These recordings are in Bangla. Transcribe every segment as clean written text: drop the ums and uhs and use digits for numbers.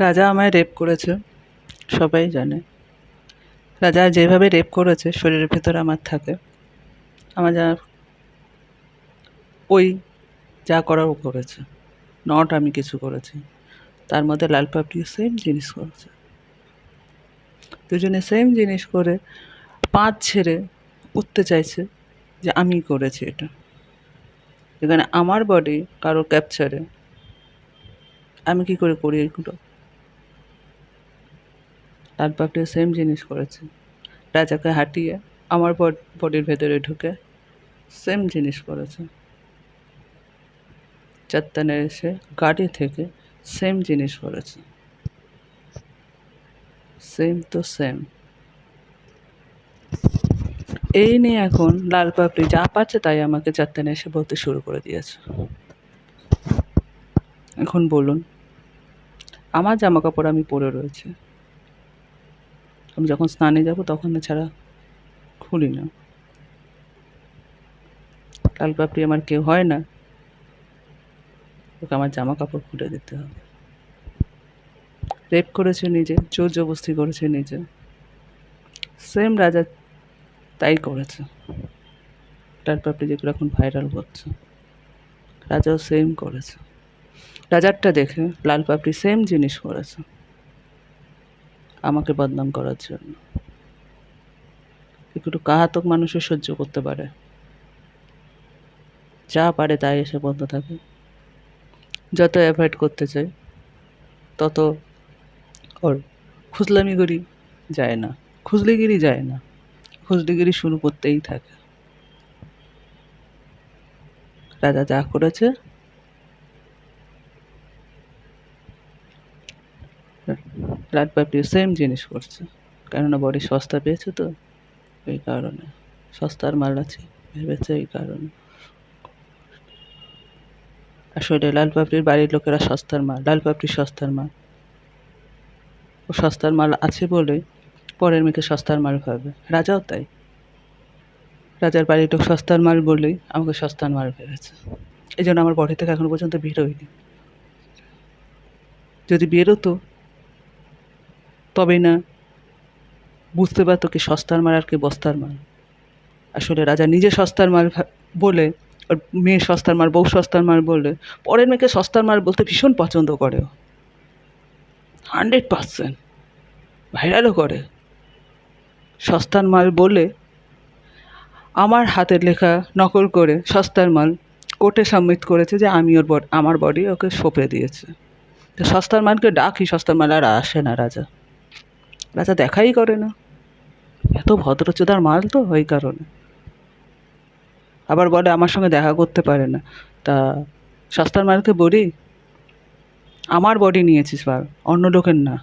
রাজা আমায় রেপ করেছে, সবাই জানে। রাজা যেভাবে রেপ করেছে শরীরের ভেতরে আমার থাকে, আমার যা ওই যা করার ও করেছে, নট আমি কিছু করেছি। তার মধ্যে লাল পাপড়ি সেম জিনিস করেছে। দুজনে সেম জিনিস করে পাঁচ ছেড়ে উঠতে চাইছে যে আমি করেছি এটা। এখানে আমার বডি কারো ক্যাপচারে আমি কি করে করি এগুলো? লাল পাপড়ি সেম জিনিস করেছে, রাজাকে হাঁটিয়ে আমার বডির ভেতরে ঢুকে সেম জিনিস করেছে। চাত্তানের এসে গাড়ি থেকে সেম জিনিস করেছে, সেম তো সেম। এই নিয়ে এখন লাল পাপড়ি যা পাচ্ছে তাই আমাকে চাত্তানে এসে বলতে শুরু করে দিয়েছে। এখন বলুন, আমার জামা কাপড় আমি পরে রয়েছে, আমি যখন স্নানে যাব তখন ছাড়া খুলি না। লাল পাপড়ি আমার কেউ হয় না, ওকে আমার জামা কাপড় খুলে দিতে হবে। রেপ করেছে নিজে, জোর জবরদস্তি করেছে নিজে, সেম রাজা তাই করেছে। লাল পাপড়ি যেগুলো এখন ভাইরাল হচ্ছে, রাজাও সেম করেছে। রাজারটা দেখে লাল পাপড়ি সেম জিনিস করেছে আমাকে বদনাম করার জন্য। একটু কাহাতক মানুষও সহ্য করতে পারে, যা পারে তাই এসে বলতে থাকে। যত অ্যাভয়েড করতে চাই তত ওর খুজলামিগিরি যায় না, খুজলিগিরি যায় না, খুজলিগিরি শুরু করতেই থাকে। রাজা যা করেছে, লাল পাপড়ি সেম জিনিস করছে। কেননা বডি সস্তা পেয়েছে তো, এই কারণে সস্তার মাল আছে ভেবেছে, এই কারণে। আসলে লাল পাপড়ির বাড়ির লোকেরা সস্তার মাল, লাল পাপড়ি সস্তার মাল। ও সস্তার মাল আছে বলে পরের মেয়েকে সস্তার মাল ভাবে। রাজাও তাই, রাজার বাড়ির লোক সস্তার মাল বলেই আমাকে সস্তার মাল ভেবেছে। এই জন্য আমার বডি থেকে এখনো পর্যন্ত বেরোয়নি। যদি বেরোতো তবেই না বুঝতে পারতো কি সস্তার মাল আর কি বস্তার মাল। আসলে রাজা নিজে সস্তার মাল বলে, ওর মেয়ে সস্তার মাল, বউ সস্তার মাল বলে পরের মেয়েকে সস্তার মাল বলতে ভীষণ পছন্দ করে। 100% ভাইরালও করে। সস্তার মাল বলে আমার হাতের লেখা নকল করে সস্তার মাল কোর্টে সাবমিট করেছে যে আমি আমার বডি ওকে সঁপে দিয়েছে। তো সস্তার মালকে ডাকি, সস্তার মাল আর আসে না। রাজা রাজা দেখাই করে না, এত ভদ্রচোদার মাল তো, ওই কারণে। আবার বলে আমার সঙ্গে দেখা করতে পারে না। তা সস্তার মালকে বলি, আমার বডি নিয়েছিস মাল, অন্য লোকের না।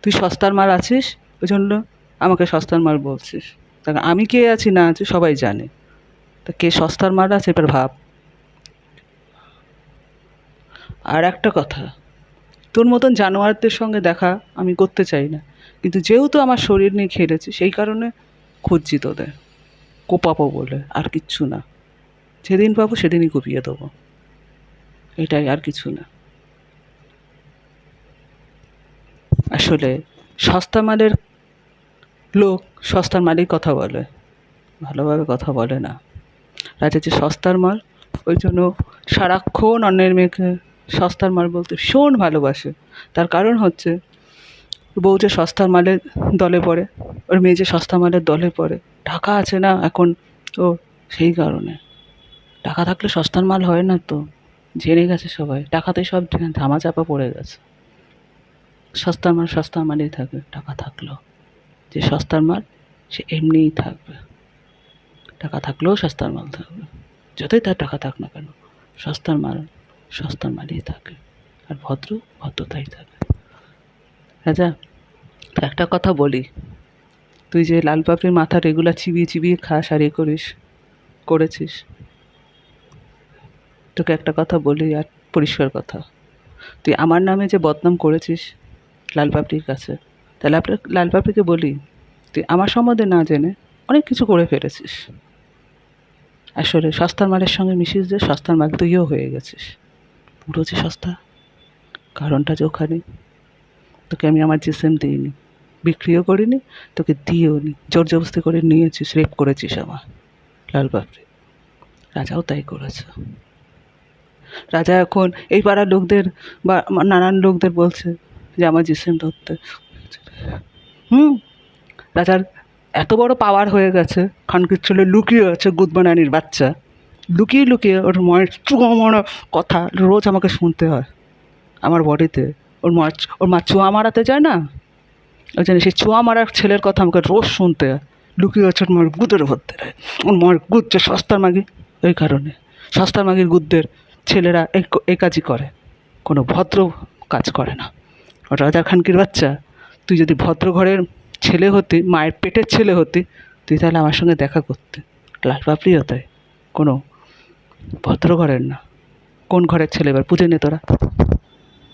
তুই সস্তার মাল আছিস, ওই জন্য আমাকে সস্তার মাল বলছিস। তা আমি কে আছি না আছি সবাই জানে। তা কে সস্তার মাল আছে এবার ভাব। আর একটা কথা, তোর মতন জানোয়ারদের সঙ্গে দেখা আমি করতে চাই না, কিন্তু যেহেতু আমার শরীর নিয়ে খেলেছি সেই কারণে খুঁজছি তোদের, কোপাবো বলে, আর কিচ্ছু না। যেদিন পাবো সেদিনই কুপিয়ে দেবো, এটাই, আর কিছু না। আসলে সস্তা মালের লোক সস্তার মালেই কথা বলে, ভালোভাবে কথা বলে না। রাজা যে সস্তার মাল, ওই জন্য সারাক্ষণ অন্যের মেয়েকে সস্তার মাল বলতে ভীষণ ভালোবাসে। তার কারণ হচ্ছে বউ যে সস্তার মালের দলে পড়ে, ওর মেয়ে যে সস্তা মালের দলে পড়ে, টাকা আছে না এখন, তো সেই কারণে। টাকা থাকলে সস্তার মাল হয় না তো, জেনে গেছে সবাই, টাকাতেই সব ধামাচাপা পড়ে গেছে। সস্তার মাল সস্তার মালেই থাকবে, টাকা থাকলেও। যে সস্তার মাল সে এমনিই থাকবে, টাকা থাকলেও সস্তার মাল থাকবে। যতই তার টাকা থাক না কেন, সস্তার মাল সস্তার মালই থাকে, আর ভদ্র ভদ্রতাই থাকে। রাজা, একটা কথা বলি, তুই যে লাল পাপড়ির মাথা রেগুলার চিবিয়ে চিবিয়ে খাস আর করেছিস, তোকে একটা কথা বলি, আর পরিষ্কার কথা, তুই আমার নামে যে বদনাম করেছিস লাল পাপড়ির কাছে, তাহলে লাল পাপড়িকে বলি, তুই আমার সম্বন্ধে না জেনে অনেক কিছু করে ফেলেছিস। আসলে সস্তার মালের সঙ্গে মিশিস যে সস্তার মাল তুইও হয়ে গেছিস, পুরো যে সস্তা কারণটা যে ওখানে তোকে আমি আমার জিসিম দিইনি, বিক্রিও করিনি, তোকে দিয়েও নি, জোর জবরদস্তি করে নিয়েছিস, রেপ করেছিস আমার লাল বাপরে। রাজাও তাই করেছে। রাজা এখন এই পাড়ার লোকদের বা নানান লোকদের বলছে যে আমার জিসিম ধরতে। রাজার এত বড় পাওয়ার হয়ে গেছে, খানকির ছেলে লুকিয়ে আছে গুদমানানির বাচ্চা, লুকিয়ে লুকিয়ে ওর মায়ের চুয়া মারা কথা রোজ আমাকে শুনতে হয় আমার বডিতে। ওর মা চুয়া মারাতে যায় না, ওই জন্য সেই চুয়া মারার ছেলের কথা আমাকে রোজ শুনতে হয়। লুকিয়ে আছে ওর মায়ের গুদের ভর্তে দেয়, ওর মায়ের গুদ যে সস্তার মাগি। ওই কারণে সস্তার মাগির গুদদের ছেলেরা এই কাজই করে, কোনো ভদ্র কাজ করে না। আর রাজা খানকির বাচ্চা, তুই যদি ভদ্র ঘরের ছেলে হতি, মায়ের পেটের ছেলে হতি, তুই তাহলে আমার সঙ্গে দেখা করতে। লাল পাপড়ি হতে কোনো ভদ্র ঘরের না। কোন ঘরের ছেলে এবার বুঝে নে তোরা।